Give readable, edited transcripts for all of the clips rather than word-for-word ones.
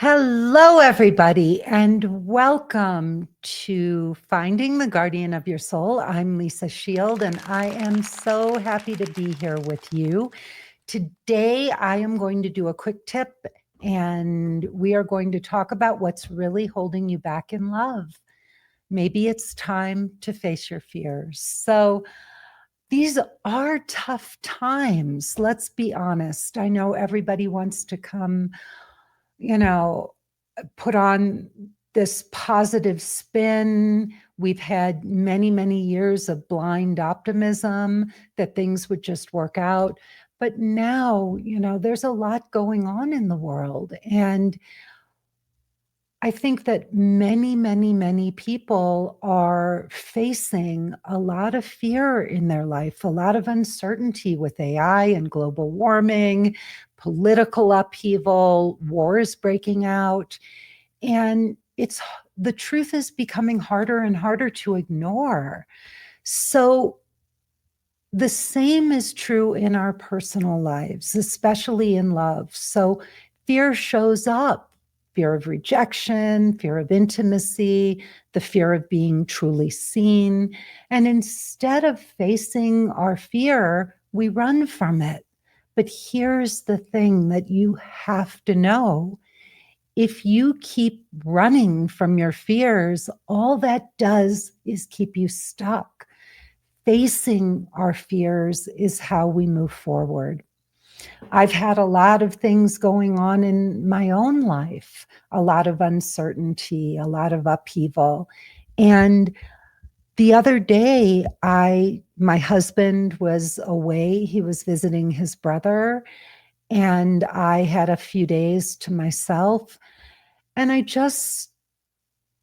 Hello, everybody, and welcome to Finding the Guardian of Your Soul. I'm Lisa Shield, and I am so happy to be here with you. Today, I am going to do a quick tip, and we are going to talk about what's really holding you back in love. Maybe it's time to face your fears. So, these are tough times. Let's be honest. I know everybody wants to come, you know, put on this positive spin. We've had many, many years of blind optimism that things would just work out. But now, there's a lot going on in the world. And I think that many, many, many people are facing a lot of fear in their life, a lot of uncertainty with AI and global warming, political upheaval, wars breaking out. And the truth is becoming harder and harder to ignore. So the same is true in our personal lives, especially in love. So fear shows up: fear of rejection, fear of intimacy, the fear of being truly seen. And instead of facing our fear, we run from it. But here's the thing that you have to know: if you keep running from your fears, all that does is keep you stuck. Facing our fears is how we move forward. I've had a lot of things going on in my own life, a lot of uncertainty, a lot of upheaval. And the other day, my husband was away. He was visiting his brother, and I had a few days to myself. And I just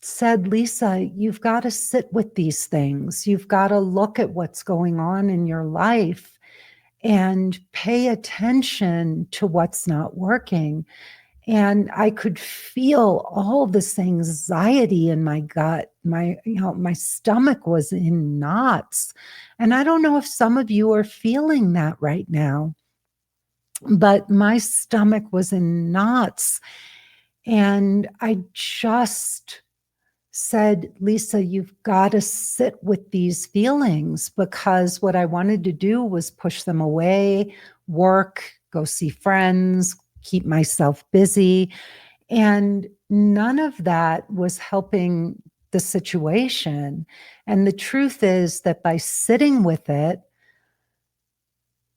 said, Lisa, you've got to sit with these things. You've got to look at what's going on in your life and pay attention to what's not working. And I could feel all this anxiety in my gut. My stomach was in knots. And I don't know if some of you are feeling that right now, but my stomach was in knots. And I just said, Lisa, you've got to sit with these feelings, because what I wanted to do was push them away, work, go see friends, keep myself busy. And none of that was helping the situation. And the truth is that by sitting with it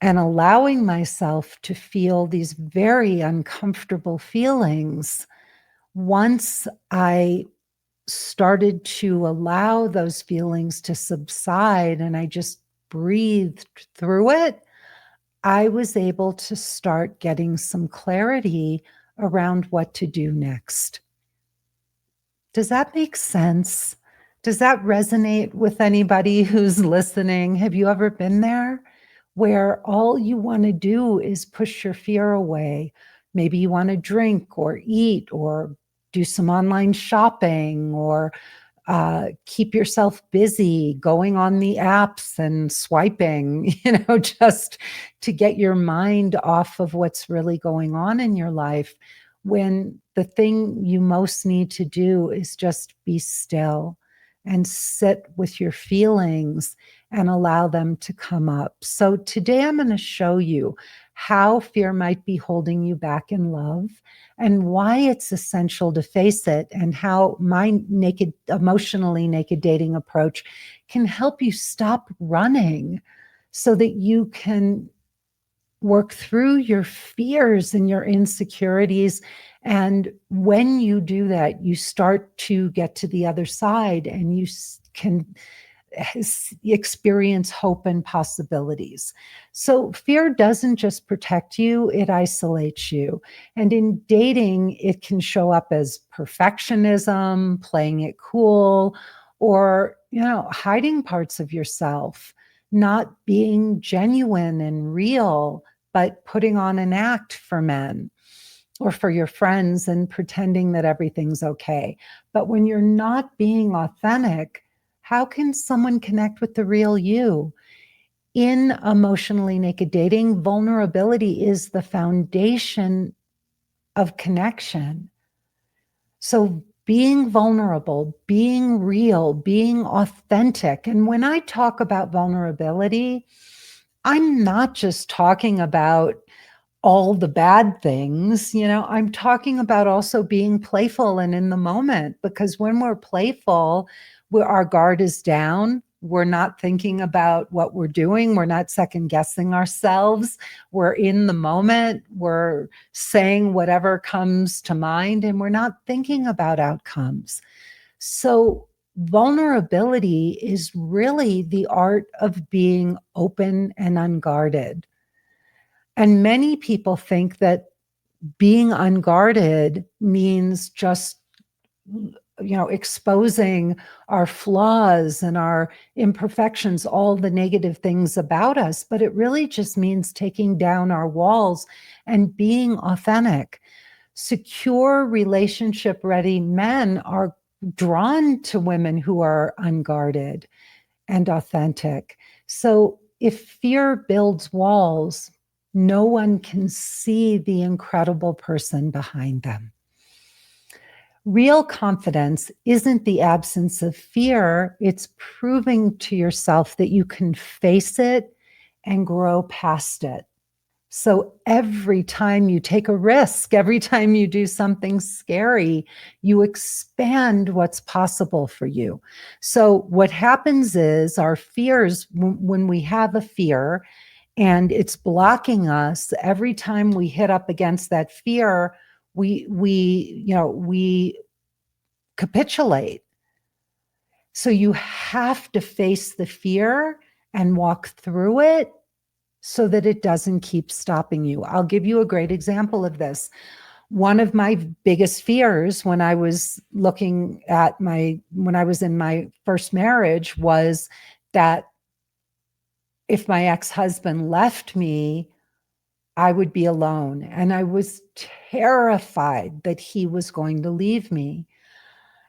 and allowing myself to feel these very uncomfortable feelings, once I started to allow those feelings to subside and I just breathed through it, I was able to start getting some clarity around what to do next. Does that make sense? Does that resonate with anybody who's listening? Have you ever been there where all you want to do is push your fear away? Maybe you want to drink or eat or do some online shopping or keep yourself busy going on the apps and swiping, just to get your mind off of what's really going on in your life, when the thing you most need to do is just be still and sit with your feelings and allow them to come up. So today I'm going to show you how fear might be holding you back in love and why it's essential to face it, and how my emotionally naked dating approach can help you stop running so that you can work through your fears and your insecurities. And when you do that, you start to get to the other side and you can experience hope and possibilities. So fear doesn't just protect you, it isolates you. And in dating, it can show up as perfectionism, playing it cool, or, hiding parts of yourself, not being genuine and real, but putting on an act for men or for your friends and pretending that everything's okay. But when you're not being authentic, how can someone connect with the real you? In emotionally naked dating, vulnerability is the foundation of connection. So being vulnerable, being real, being authentic. And when I talk about vulnerability, I'm not just talking about all the bad things, I'm talking about also being playful and in the moment, because when we're playful, our guard is down. We're not thinking about what we're doing. We're not second guessing ourselves. We're in the moment. We're saying whatever comes to mind, and we're not thinking about outcomes. So vulnerability is really the art of being open and unguarded. And many people think that being unguarded means just, exposing our flaws and our imperfections, all the negative things about us. But it really just means taking down our walls and being authentic. Secure, relationship ready men are drawn to women who are unguarded and authentic. So if fear builds walls, no one can see the incredible person behind them. Real confidence isn't the absence of fear, it's proving to yourself that you can face it and grow past it. So every time you take a risk, every time you do something scary, you expand what's possible for you. So what happens is our fears, when we have a fear and it's blocking us, every time we hit up against that fear, we capitulate. So you have to face the fear and walk through it so that it doesn't keep stopping you. I'll give you a great example of this. One of my biggest fears when I was when I was in my first marriage was that if my ex-husband left me, I would be alone. And I was terrified that he was going to leave me.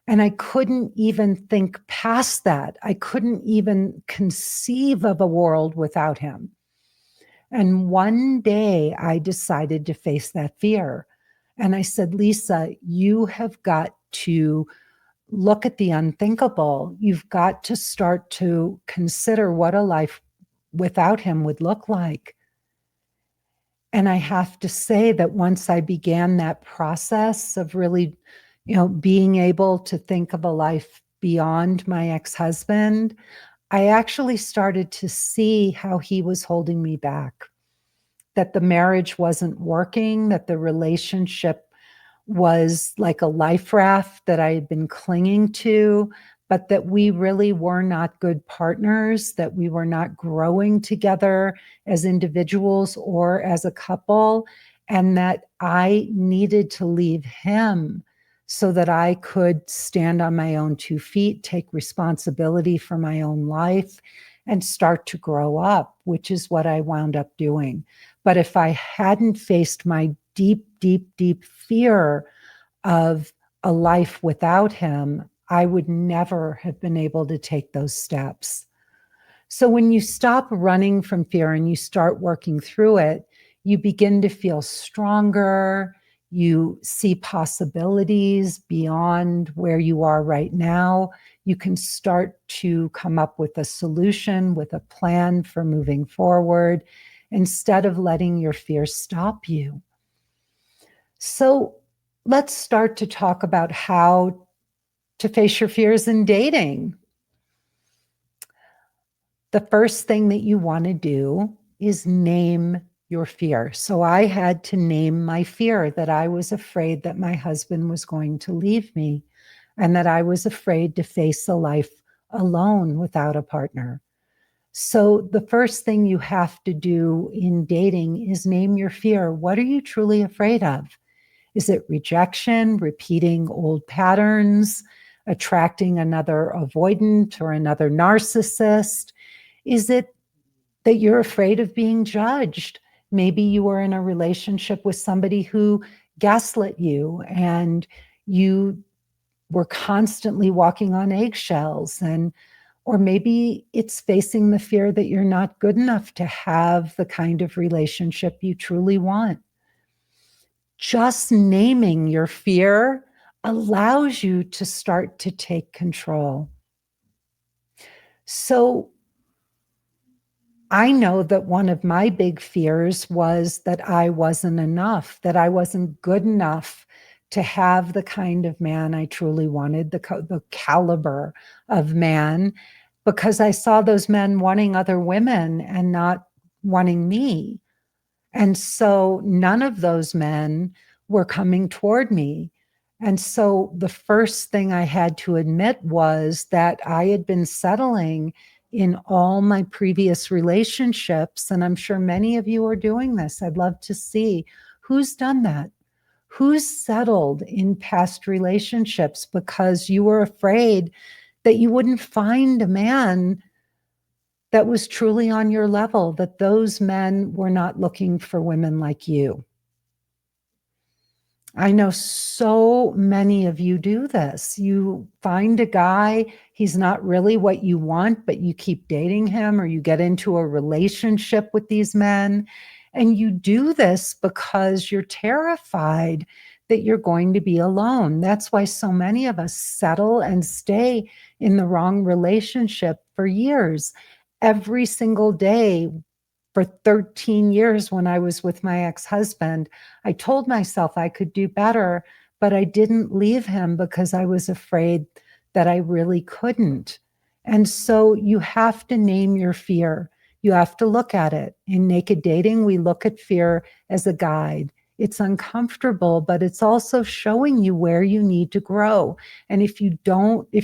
And I couldn't even think past that. I couldn't even conceive of a world without him. And one day I decided to face that fear. And I said, Lisa, you have got to look at the unthinkable. You've got to start to consider what a life without him would look like. And I have to say that once I began that process of really, being able to think of a life beyond my ex-husband, I actually started to see how he was holding me back, that the marriage wasn't working, that the relationship was like a life raft that I had been clinging to, but that we really were not good partners, that we were not growing together as individuals or as a couple, and that I needed to leave him so that I could stand on my own 2 feet, take responsibility for my own life, and start to grow up, which is what I wound up doing. But if I hadn't faced my deep, deep, deep fear of a life without him, I would never have been able to take those steps. So when you stop running from fear and you start working through it, you begin to feel stronger. You see possibilities beyond where you are right now. You can start to come up with a solution, with a plan for moving forward, instead of letting your fear stop you. So let's start to talk about how to face your fears in dating. The first thing that you want to do is name your fear. So I had to name my fear that I was afraid that my husband was going to leave me and that I was afraid to face a life alone without a partner. So the first thing you have to do in dating is name your fear. What are you truly afraid of? Is it rejection, repeating old patterns, attracting another avoidant or another narcissist? Is it that you're afraid of being judged? Maybe you were in a relationship with somebody who gaslit you and you were constantly walking on eggshells, or maybe it's facing the fear that you're not good enough to have the kind of relationship you truly want. Just naming your fear allows you to start to take control. So I know that one of my big fears was that I wasn't enough, that I wasn't good enough to have the kind of man I truly wanted, the caliber of man, because I saw those men wanting other women and not wanting me. And so none of those men were coming toward me. And so the first thing I had to admit was that I had been settling in all my previous relationships. And I'm sure many of you are doing this. I'd love to see who's done that. Who's settled in past relationships because you were afraid that you wouldn't find a man that was truly on your level, that those men were not looking for women like you? I know so many of you do this. You find a guy, he's not really what you want, but you keep dating him, or you get into a relationship with these men. And you do this because you're terrified that you're going to be alone. That's why so many of us settle and stay in the wrong relationship for years. Every single day, for 13 years when I was with my ex-husband, I told myself I could do better, but I didn't leave him because I was afraid that I really couldn't. And so you have to name your fear. You have to look at it. In naked dating, we look at fear as a guide. It's uncomfortable, but it's also showing you where you need to grow. And if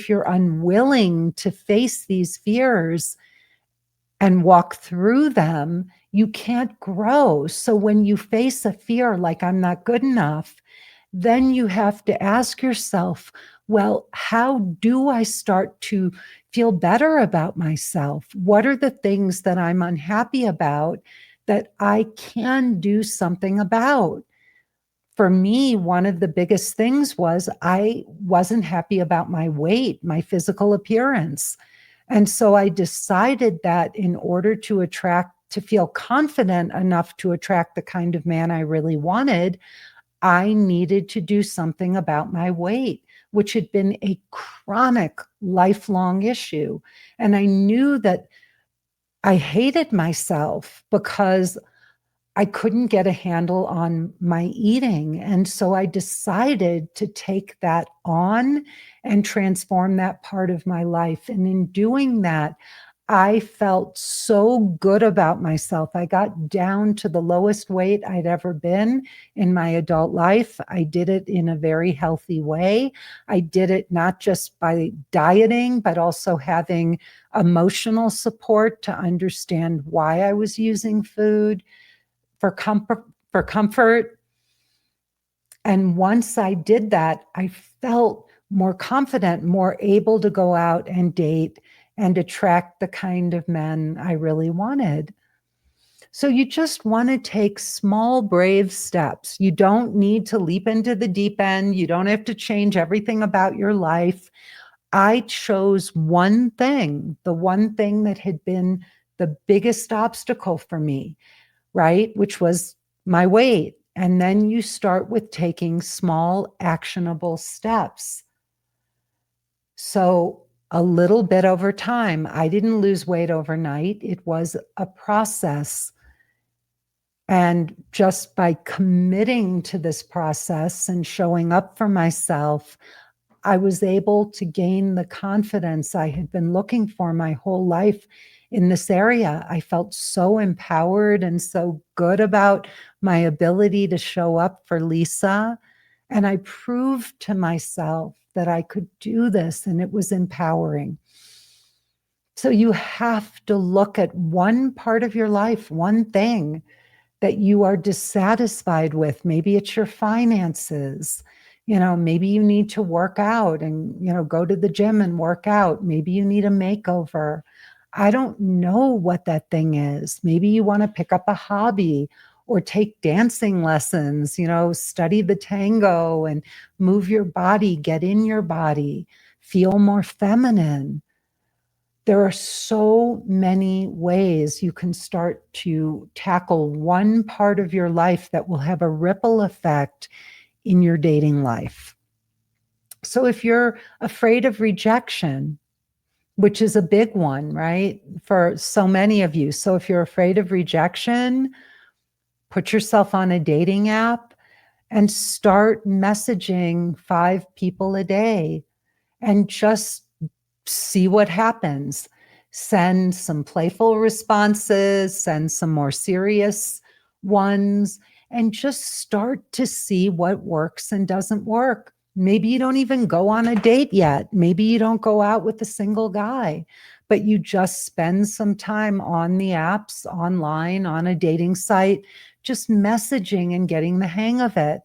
you're unwilling to face these fears and walk through them, you can't grow. So when you face a fear like I'm not good enough, then you have to ask yourself, well, how do I start to feel better about myself? What are the things that I'm unhappy about that I can do something about? For me, one of the biggest things was I wasn't happy about my weight, my physical appearance. And so I decided that in order to feel confident enough to attract the kind of man I really wanted, I needed to do something about my weight, which had been a chronic, lifelong issue. And I knew that I hated myself because I couldn't get a handle on my eating. And so I decided to take that on and transform that part of my life. And in doing that, I felt so good about myself. I got down to the lowest weight I'd ever been in my adult life. I did it in a very healthy way. I did it not just by dieting, but also having emotional support to understand why I was using food for comfort. And once I did that, I felt more confident, more able to go out and date and attract the kind of men I really wanted. So you just want to take small, brave steps. You don't need to leap into the deep end. You don't have to change everything about your life. I chose one thing, the one thing that had been the biggest obstacle for me, right? Which was my weight. And then you start with taking small, actionable steps. So a little bit over time, I didn't lose weight overnight. It was a process. And just by committing to this process and showing up for myself, I was able to gain the confidence I had been looking for my whole life in this area. I felt so empowered and so good about my ability to show up for Lisa. And I proved to myself that I could do this, and it was empowering. So you have to look at one part of your life, one thing that you are dissatisfied with. Maybe it's your finances. Maybe you need to work out and, go to the gym and work out. Maybe you need a makeover. I don't know what that thing is. Maybe you want to pick up a hobby or take dancing lessons, study the tango and move your body, get in your body, feel more feminine. There are so many ways you can start to tackle one part of your life that will have a ripple effect in your dating life. So if you're afraid of rejection, which is a big one, right? For so many of you. So if you're afraid of rejection, put yourself on a dating app and start messaging 5 people a day and just see what happens. Send some playful responses, send some more serious ones, and just start to see what works and doesn't work. Maybe you don't even go on a date yet. Maybe you don't go out with a single guy, but you just spend some time on the apps, online, on a dating site, just messaging and getting the hang of it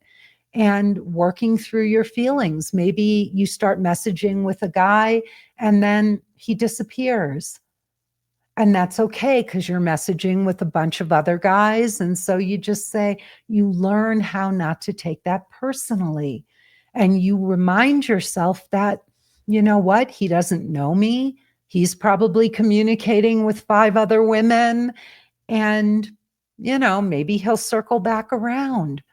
and working through your feelings. Maybe you start messaging with a guy and then he disappears. And that's okay because you're messaging with a bunch of other guys. And so you just say, you learn how not to take that personally. And you remind yourself that, you know what, he doesn't know me. He's probably communicating with 5 other women. And, maybe he'll circle back around.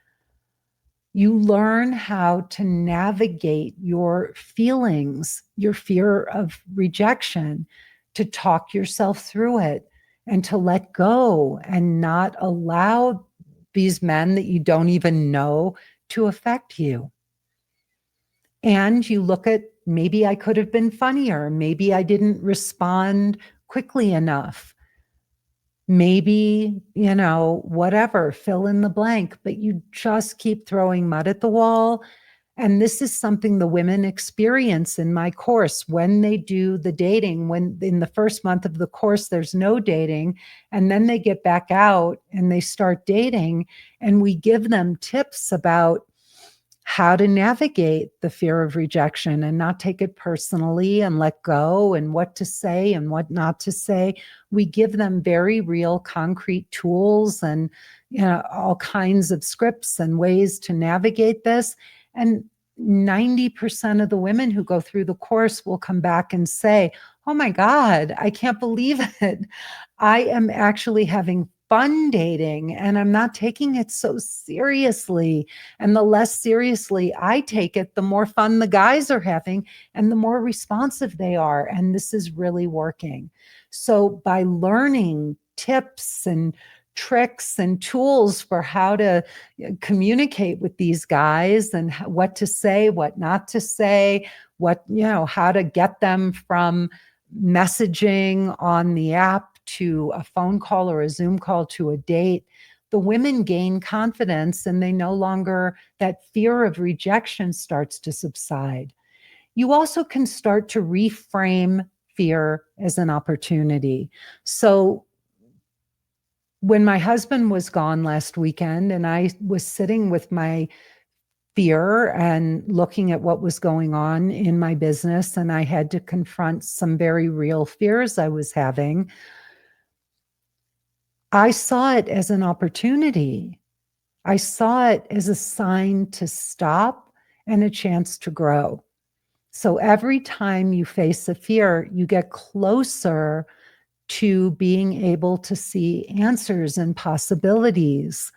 You learn how to navigate your feelings, your fear of rejection, to talk yourself through it and to let go and not allow these men that you don't even know to affect you. And you look at, maybe I could have been funnier. Maybe I didn't respond quickly enough. Maybe, whatever, fill in the blank, but you just keep throwing mud at the wall. And this is something the women experience in my course when they do the dating. When in the first month of the course, there's no dating. And then they get back out and they start dating. And we give them tips about how to navigate the fear of rejection and not take it personally and let go, and what to say and what not to say. We give them very real, concrete tools and all kinds of scripts and ways to navigate this. And 90% of the women who go through the course will come back and say, oh my God, I can't believe it. I am actually having fun dating and I'm not taking it so seriously. And the less seriously I take it, the more fun the guys are having and the more responsive they are. And this is really working. So by learning tips and tricks and tools for how to communicate with these guys and what to say, what not to say, how to get them from messaging on the app to a phone call or a Zoom call to a date, the women gain confidence and they no longer, that fear of rejection starts to subside. You also can start to reframe fear as an opportunity. So when my husband was gone last weekend and I was sitting with my fear and looking at what was going on in my business, and I had to confront some very real fears I was having, I saw it as an opportunity. I saw it as a sign to stop and a chance to grow. So every time you face a fear, you get closer to being able to see answers and possibilities.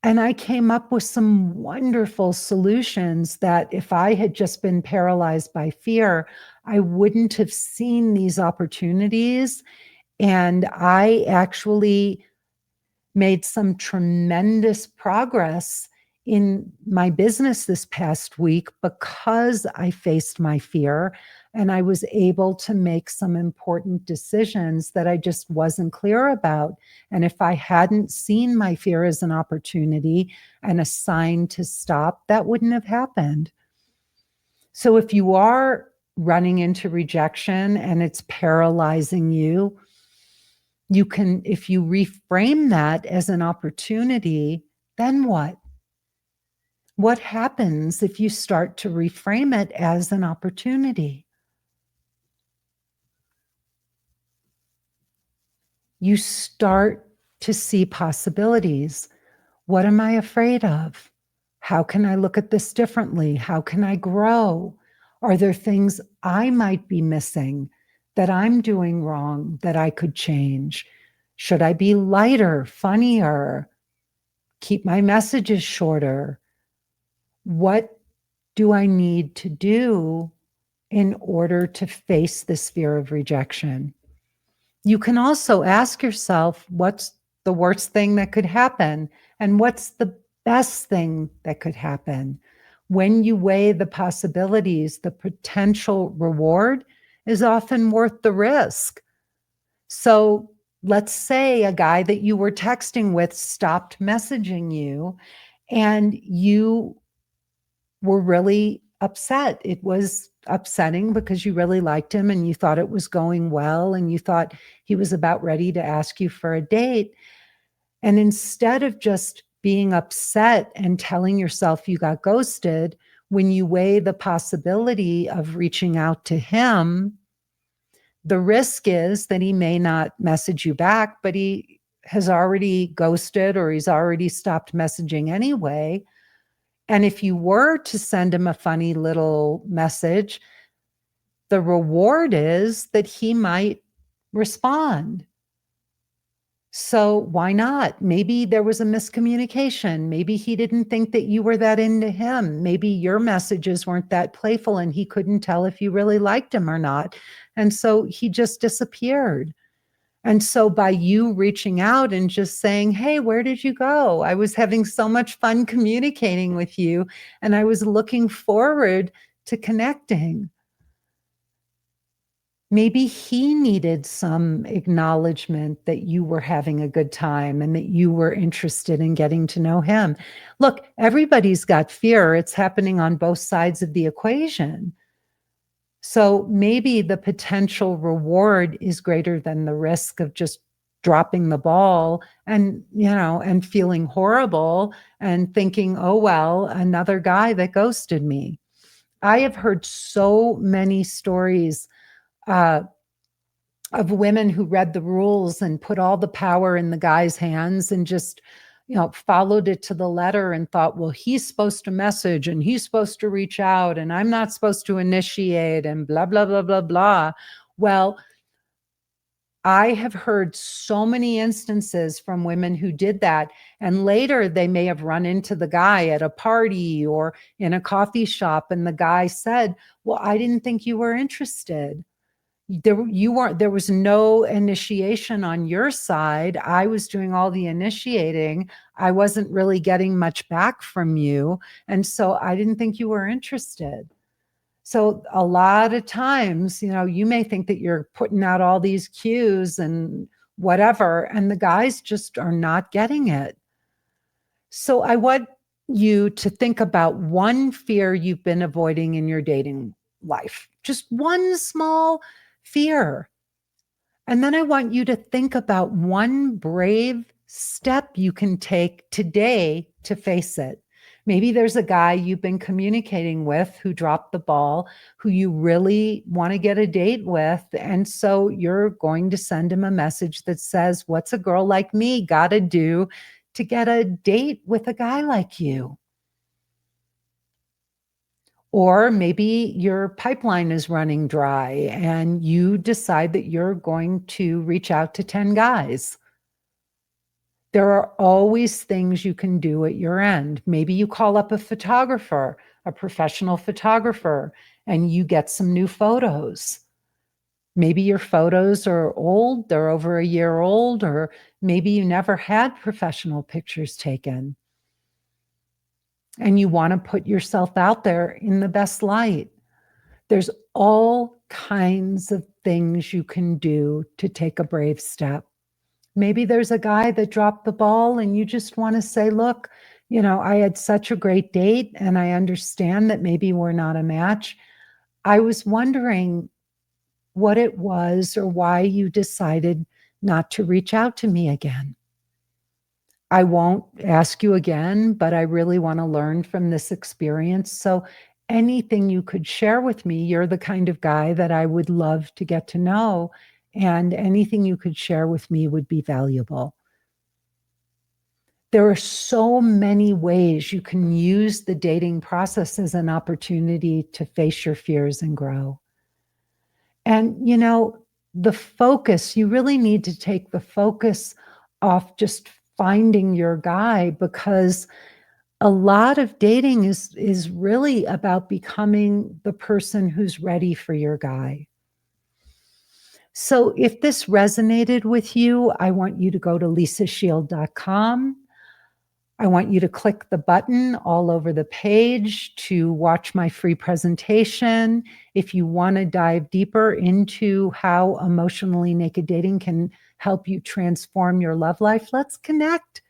And I came up with some wonderful solutions that if I had just been paralyzed by fear, I wouldn't have seen these opportunities. And I actually made some tremendous progress in my business this past week because I faced my fear and I was able to make some important decisions that I just wasn't clear about. And if I hadn't seen my fear as an opportunity and a sign to stop, that wouldn't have happened. So if you are running into rejection and it's paralyzing you, you can, if you reframe that as an opportunity, then what? What happens if you start to reframe it as an opportunity? You start to see possibilities. What am I afraid of? How can I look at this differently? How can I grow? Are there things I might be missing that I'm doing wrong that I could change? Should I be lighter, funnier, keep my messages shorter? What do I need to do in order to face this fear of rejection? You can also ask yourself, what's the worst thing that could happen? And what's the best thing that could happen? When you weigh the possibilities, the potential reward is often worth the risk. So let's say a guy that you were texting with stopped messaging you and you were really upset. It was upsetting because you really liked him and you thought it was going well and you thought he was about ready to ask you for a date. And instead of just being upset and telling yourself you got ghosted, when you weigh the possibility of reaching out to him, the risk is that he may not message you back, but he has already ghosted or he's already stopped messaging anyway. And if you were to send him a funny little message, the reward is that he might respond. So why not? Maybe there was a miscommunication. Maybe he didn't think that you were that into him. Maybe your messages weren't that playful and he couldn't tell if you really liked him or not. And so he just disappeared. And so by you reaching out and just saying, hey, where did you go? I was having so much fun communicating with you, and I was looking forward to connecting. Maybe he needed some acknowledgement that you were having a good time and that you were interested in getting to know him. Look, everybody's got fear. It's happening on both sides of the equation. So maybe the potential reward is greater than the risk of just dropping the ball and, and feeling horrible and thinking, oh, well, another guy that ghosted me. I have heard so many stories uh, of women who read the rules and put all the power in the guy's hands and just followed it to the letter and thought, well, he's supposed to message and he's supposed to reach out and I'm not supposed to initiate and blah blah blah blah blah. Well, I have heard so many instances from women who did that, and later they may have run into the guy at a party or in a coffee shop and the guy said, well, I didn't think you were interested. There was no initiation on your side. I was doing all the initiating. I wasn't really getting much back from you, and so I didn't think you were interested. So a lot of times, you may think that you're putting out all these cues and whatever, and the guys just are not getting it. So I want you to think about one fear you've been avoiding in your dating life, just one small fear. And then I want you to think about one brave step you can take today to face it. Maybe there's a guy you've been communicating with who dropped the ball, who you really want to get a date with. And so you're going to send him a message that says, what's a girl like me got to do to get a date with a guy like you? Or maybe your pipeline is running dry and you decide that you're going to reach out to 10 guys. There are always things you can do at your end. Maybe you call up a photographer, a professional photographer, and you get some new photos. Maybe your photos are old, they're over a year old, or maybe you never had professional pictures taken. And you want to put yourself out there in the best light. There's all kinds of things you can do to take a brave step. Maybe there's a guy that dropped the ball and you just want to say, look, I had such a great date and I understand that maybe we're not a match. I was wondering what it was or why you decided not to reach out to me again. I won't ask you again, but I really want to learn from this experience. So anything you could share with me, you're the kind of guy that I would love to get to know. And anything you could share with me would be valuable. There are so many ways you can use the dating process as an opportunity to face your fears and grow. And, the focus, you really need to take the focus off just finding your guy, because A lot of dating is really about becoming the person who's ready for your guy. So if this resonated with you, I want you to go to lisashield.com. I want you to click the button all over the page to watch my free presentation. If you want to dive deeper into how emotionally naked dating can help you transform your love life, let's connect.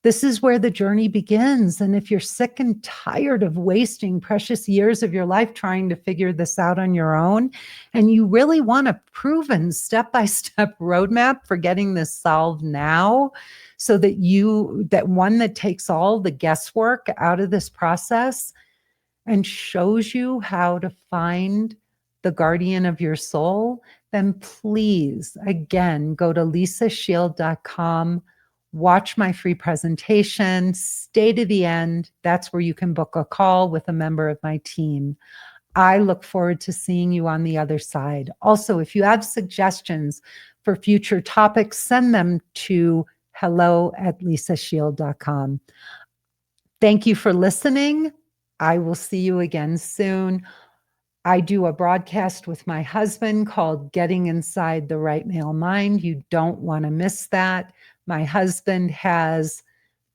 This is where the journey begins. And if you're sick and tired of wasting precious years of your life trying to figure this out on your own, and you really want a proven step-by-step roadmap for getting this solved now, so that one that takes all the guesswork out of this process and shows you how to find the guardian of your soul, then please, again, go to lisashield.com, watch my free presentation, stay to the end. That's where you can book a call with a member of my team. I look forward to seeing you on the other side. Also, if you have suggestions for future topics, send them to hello@lisashield.com. Thank you for listening. I will see you again soon. I do a broadcast with my husband called Getting Inside the Right Male Mind. You don't want to miss that. My husband has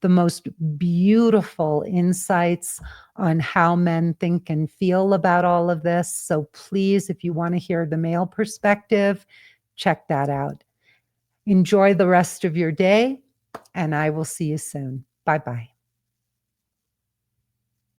the most beautiful insights on how men think and feel about all of this. So please, if you want to hear the male perspective, check that out. Enjoy the rest of your day, and I will see you soon. Bye-bye.